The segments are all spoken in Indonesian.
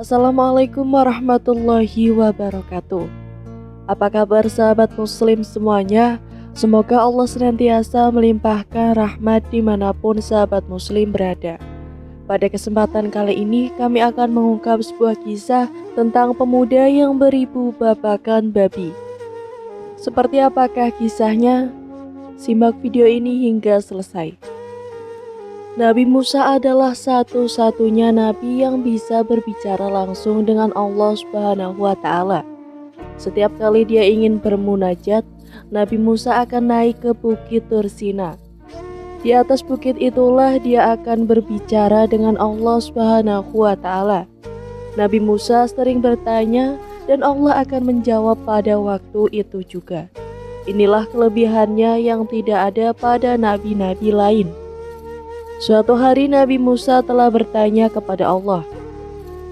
Assalamualaikum warahmatullahi wabarakatuh. Apa kabar sahabat muslim semuanya? Semoga Allah senantiasa melimpahkan rahmat dimanapun sahabat muslim berada. Pada kesempatan kali ini kami akan mengungkap sebuah kisah tentang pemuda yang beribu babakan babi. Seperti apakah kisahnya? Simak video ini hingga selesai. Nabi Musa adalah satu-satunya nabi yang bisa berbicara langsung dengan Allah Subhanahu wa Ta'ala. Setiap kali dia ingin bermunajat, Nabi Musa akan naik ke Bukit Tur Sina. Di atas bukit itulah dia akan berbicara dengan Allah Subhanahu wa Ta'ala. Nabi Musa sering bertanya dan Allah akan menjawab pada waktu itu juga. Inilah kelebihannya yang tidak ada pada nabi-nabi lain. Suatu hari Nabi Musa telah bertanya kepada Allah,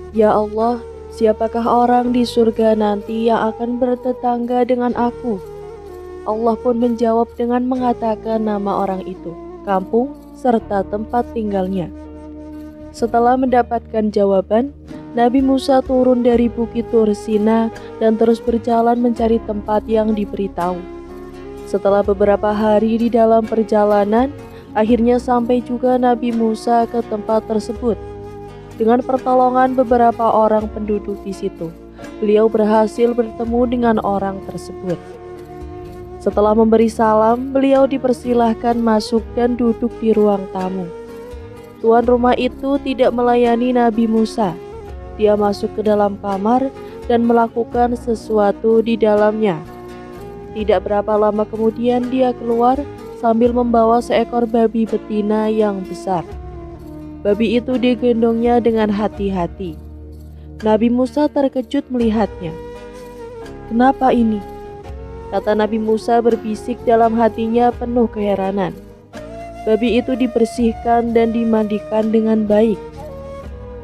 "Ya Allah, siapakah orang di surga nanti yang akan bertetangga dengan aku?" Allah pun menjawab dengan mengatakan nama orang itu, kampung, serta tempat tinggalnya. Setelah mendapatkan jawaban, Nabi Musa turun dari Bukit Tur Sina dan terus berjalan mencari tempat yang diberitahu. Setelah beberapa hari di dalam perjalanan, akhirnya sampai juga Nabi Musa ke tempat tersebut. Dengan pertolongan beberapa orang penduduk di situ, beliau berhasil bertemu dengan orang tersebut. Setelah memberi salam, beliau dipersilahkan masuk dan duduk di ruang tamu. Tuan rumah itu tidak melayani Nabi Musa. Dia masuk ke dalam kamar dan melakukan sesuatu di dalamnya. Tidak berapa lama kemudian dia keluar sambil membawa seekor babi betina yang besar. Babi itu digendongnya dengan hati-hati. Nabi Musa terkejut melihatnya. "Kenapa ini?" kata Nabi Musa berbisik dalam hatinya penuh keheranan. Babi itu dibersihkan dan dimandikan dengan baik.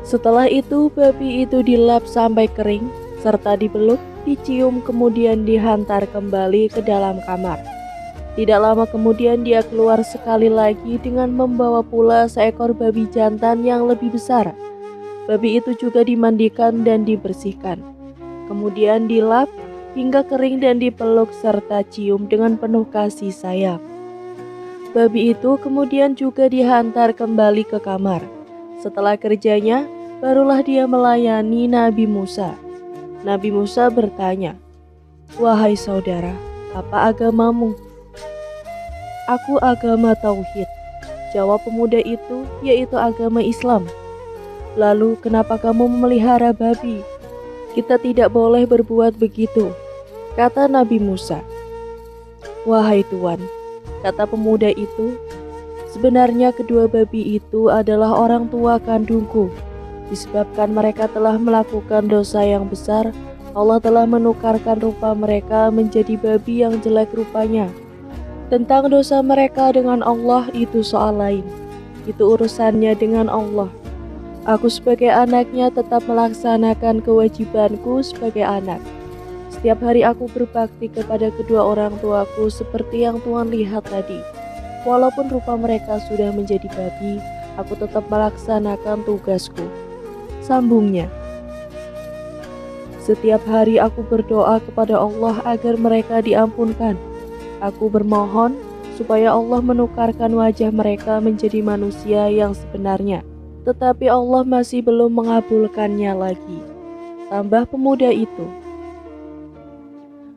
Setelah itu babi itu dilap sampai kering, serta dipeluk, dicium kemudian dihantar kembali ke dalam kamar. Tidak lama kemudian dia keluar sekali lagi dengan membawa pula seekor babi jantan yang lebih besar. Babi itu juga dimandikan dan dibersihkan. Kemudian dilap hingga kering dan dipeluk serta cium dengan penuh kasih sayang. Babi itu kemudian juga dihantar kembali ke kamar. Setelah kerjanya, barulah dia melayani Nabi Musa. Nabi Musa bertanya, "Wahai saudara, apa agamamu?" "Aku agama Tauhid," jawab pemuda itu, "yaitu agama Islam." "Lalu kenapa kamu memelihara babi?" "Kita tidak boleh berbuat begitu," kata Nabi Musa. "Wahai Tuan," kata pemuda itu, "sebenarnya kedua babi itu adalah orang tua kandungku. Disebabkan mereka telah melakukan dosa yang besar, Allah telah menukarkan rupa mereka menjadi babi yang jelek rupanya. Tentang dosa mereka dengan Allah itu soal lain. Itu urusannya dengan Allah. Aku sebagai anaknya tetap melaksanakan kewajibanku sebagai anak. Setiap hari aku berbakti kepada kedua orang tuaku seperti yang Tuhan lihat tadi. Walaupun rupa mereka sudah menjadi babi, aku tetap melaksanakan tugasku." Sambungnya, "Setiap hari aku berdoa kepada Allah agar mereka diampunkan. Aku bermohon supaya Allah menukarkan wajah mereka menjadi manusia yang sebenarnya. Tetapi Allah masih belum mengabulkannya lagi," tambah pemuda itu.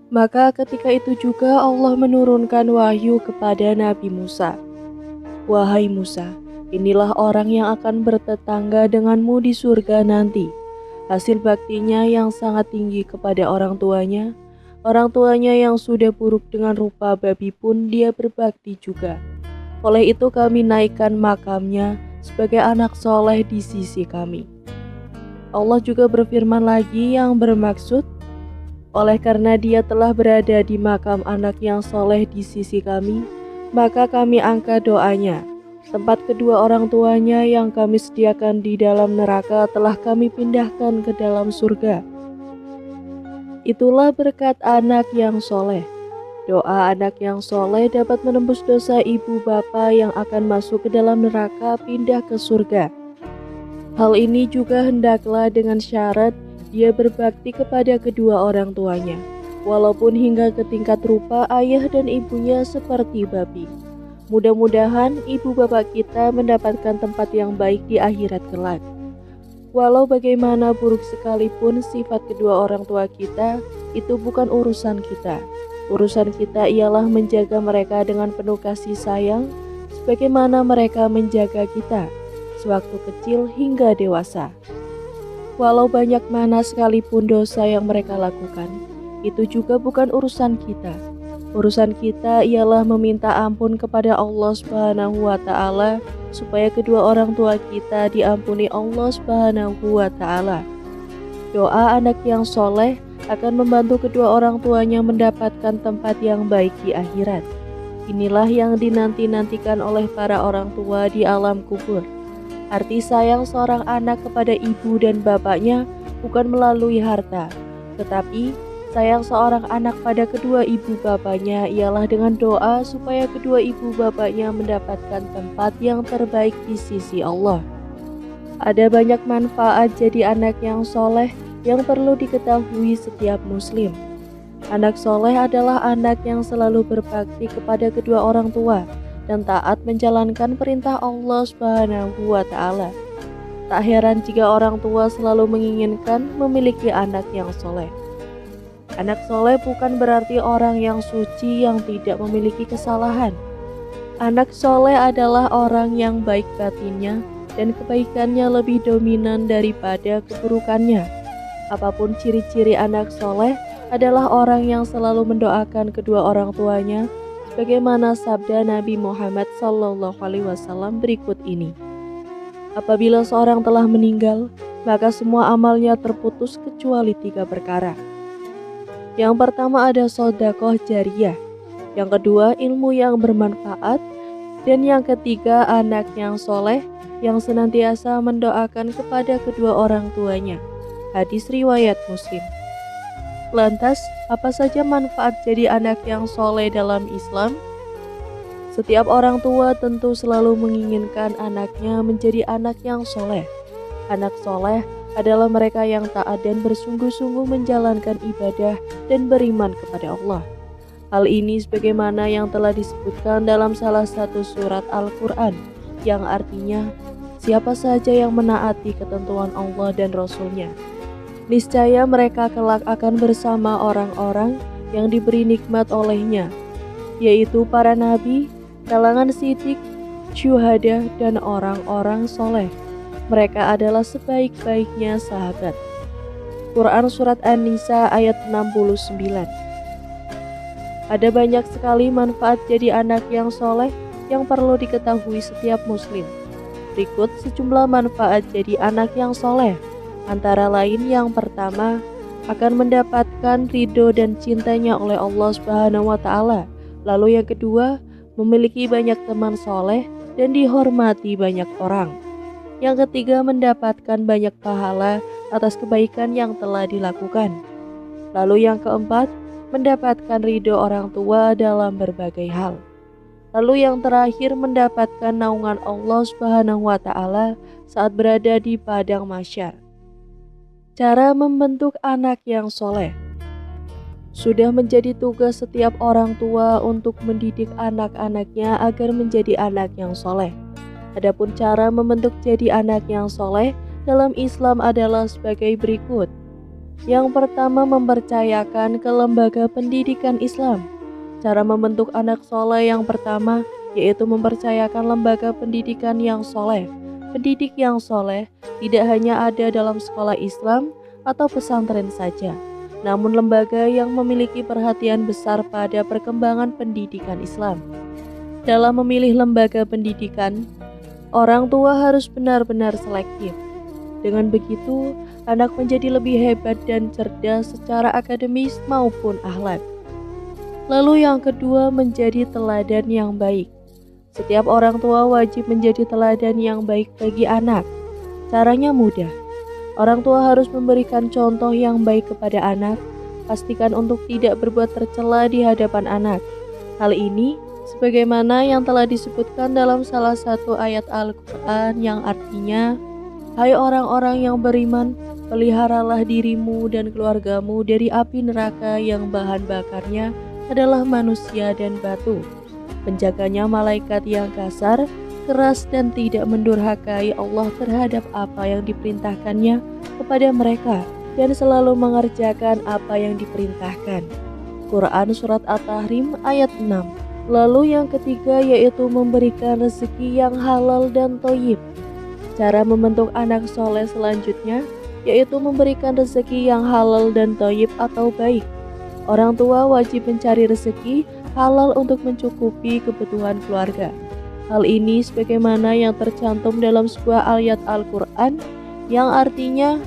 Maka ketika itu juga Allah menurunkan wahyu kepada Nabi Musa. "Wahai Musa, inilah orang yang akan bertetangga denganmu di surga nanti. Hasil baktinya yang sangat tinggi kepada orang tuanya. Orang tuanya yang sudah buruk dengan rupa babi pun dia berbakti juga. Oleh itu kami naikkan makamnya sebagai anak soleh di sisi kami." Allah juga berfirman lagi yang bermaksud, "Oleh karena dia telah berada di makam anak yang soleh di sisi kami, maka kami angkat doanya. Tempat kedua orang tuanya yang kami sediakan di dalam neraka telah kami pindahkan ke dalam surga." Itulah berkat anak yang soleh. Doa anak yang soleh dapat menembus dosa ibu bapa yang akan masuk ke dalam neraka pindah ke surga. Hal ini juga hendaklah dengan syarat dia berbakti kepada kedua orang tuanya, walaupun hingga ke tingkat rupa ayah dan ibunya seperti babi. Mudah-mudahan ibu bapak kita mendapatkan tempat yang baik di akhirat kelak. Walau bagaimana buruk sekalipun sifat kedua orang tua kita, itu bukan urusan kita. Urusan kita ialah menjaga mereka dengan penuh kasih sayang, sebagaimana mereka menjaga kita sewaktu kecil hingga dewasa. Walau banyak mana sekalipun dosa yang mereka lakukan, itu juga bukan urusan kita. Urusan kita ialah meminta ampun kepada Allah Subhanahu wa Ta'ala, supaya kedua orang tua kita diampuni Allah Subhanahu wa Ta'ala. Doa anak yang soleh akan membantu kedua orang tuanya mendapatkan tempat yang baik di akhirat. Inilah yang dinanti-nantikan oleh para orang tua di alam kubur. Arti sayang seorang anak kepada ibu dan bapaknya bukan melalui harta, tetapi sayang seorang anak pada kedua ibu bapaknya ialah dengan doa supaya kedua ibu bapaknya mendapatkan tempat yang terbaik di sisi Allah. Ada banyak manfaat jadi anak yang soleh yang perlu diketahui setiap muslim. Anak soleh adalah anak yang selalu berbakti kepada kedua orang tua dan taat menjalankan perintah Allah Subhanahu wa Ta'ala. Tak heran jika orang tua selalu menginginkan memiliki anak yang soleh. Anak soleh bukan berarti orang yang suci yang tidak memiliki kesalahan. Anak soleh adalah orang yang baik batinnya dan kebaikannya lebih dominan daripada keburukannya. Apapun ciri-ciri anak soleh adalah orang yang selalu mendoakan kedua orang tuanya, bagaimana sabda Nabi Muhammad SAW berikut ini. Apabila seorang telah meninggal, maka semua amalnya terputus kecuali 3 perkara. Yang pertama ada sedekah jariyah, yang kedua ilmu yang bermanfaat, dan yang ketiga anak yang soleh yang senantiasa mendoakan kepada kedua orang tuanya. Hadis riwayat Muslim. Lantas, apa saja manfaat jadi anak yang soleh dalam Islam? Setiap orang tua tentu selalu menginginkan anaknya menjadi anak yang soleh. Anak soleh adalah mereka yang taat dan bersungguh-sungguh menjalankan ibadah dan beriman kepada Allah. Hal ini sebagaimana yang telah disebutkan dalam salah satu surat Al-Quran, yang artinya, siapa saja yang menaati ketentuan Allah dan Rasul-Nya, niscaya mereka kelak akan bersama orang-orang yang diberi nikmat olehnya, yaitu para nabi, kalangan siddiq, syuhada, dan orang-orang soleh. Mereka adalah sebaik-baiknya sahabat. Quran Surat An-Nisa ayat 69. Ada banyak sekali manfaat jadi anak yang soleh yang perlu diketahui setiap muslim. Berikut sejumlah manfaat jadi anak yang soleh. Antara lain yang pertama, akan mendapatkan ridho dan cintanya oleh Allah Subhanahu wa Ta'ala. Lalu yang kedua, memiliki banyak teman soleh dan dihormati banyak orang. Yang ketiga, mendapatkan banyak pahala atas kebaikan yang telah dilakukan. Lalu yang keempat, mendapatkan ridho orang tua dalam berbagai hal. Lalu yang terakhir, mendapatkan naungan Allah Subhanahu wa Ta'ala saat berada di padang mahsyar. Cara membentuk anak yang soleh. Sudah menjadi tugas setiap orang tua untuk mendidik anak-anaknya agar menjadi anak yang soleh. Adapun cara membentuk jadi anak yang soleh dalam Islam adalah sebagai berikut. Yang pertama, mempercayakan ke lembaga pendidikan Islam. Cara membentuk anak soleh yang pertama yaitu mempercayakan lembaga pendidikan yang soleh. Pendidik yang soleh tidak hanya ada dalam sekolah Islam atau pesantren saja, namun lembaga yang memiliki perhatian besar pada perkembangan pendidikan Islam. Dalam memilih lembaga pendidikan, orang tua harus benar-benar selektif. Dengan begitu, anak menjadi lebih hebat dan cerdas secara akademis maupun akhlak. Lalu yang kedua, menjadi teladan yang baik. Setiap orang tua wajib menjadi teladan yang baik bagi anak. Caranya mudah. Orang tua harus memberikan contoh yang baik kepada anak. Pastikan untuk tidak berbuat tercela di hadapan anak. Hal ini sebagaimana yang telah disebutkan dalam salah satu ayat Al-Quran yang artinya, Hai orang-orang yang beriman, peliharalah dirimu dan keluargamu dari api neraka yang bahan bakarnya adalah manusia dan batu. Penjaganya malaikat yang kasar, keras dan tidak mendurhakai Allah terhadap apa yang diperintahkannya kepada mereka dan selalu mengerjakan apa yang diperintahkan. Quran Surat At-Tahrim ayat 6. Lalu yang ketiga yaitu memberikan rezeki yang halal dan thayyib. Cara membentuk anak soleh selanjutnya yaitu memberikan rezeki yang halal dan thayyib atau baik. Orang tua wajib mencari rezeki halal untuk mencukupi kebutuhan keluarga. Hal ini sebagaimana yang tercantum dalam sebuah ayat Al-Quran yang artinya,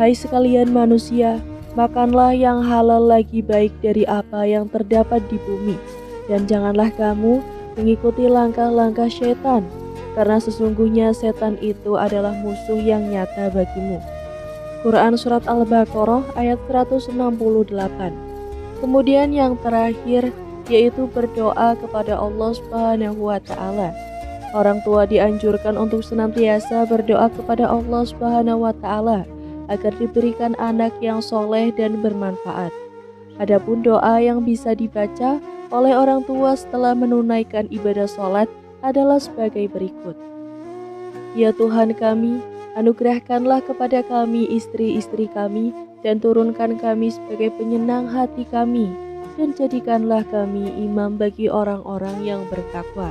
hai sekalian manusia, makanlah yang halal lagi baik dari apa yang terdapat di bumi, dan janganlah kamu mengikuti langkah-langkah setan, karena sesungguhnya setan itu adalah musuh yang nyata bagimu. Quran Surat Al-Baqarah ayat 168. Kemudian yang terakhir yaitu berdoa kepada Allah Subhanahu wa Ta'ala. Orang tua dianjurkan untuk senantiasa berdoa kepada Allah Subhanahu wa Ta'ala agar diberikan anak yang soleh dan bermanfaat. Adapun doa yang bisa dibaca oleh orang tua setelah menunaikan ibadah sholat adalah sebagai berikut. Ya Tuhan kami, anugerahkanlah kepada kami istri-istri kami dan turunkan kami sebagai penyenang hati kami, dan jadikanlah kami imam bagi orang-orang yang bertakwa.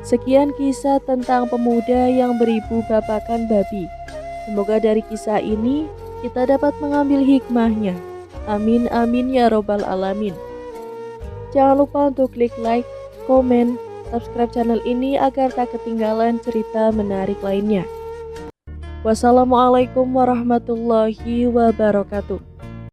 Sekian kisah tentang pemuda yang beribu bapakan babi. Semoga dari kisah ini kita dapat mengambil hikmahnya. Amin amin ya robbal alamin. Jangan lupa untuk klik like, komen, subscribe channel ini agar tak ketinggalan cerita menarik lainnya. Wassalamualaikum warahmatullahi wabarakatuh.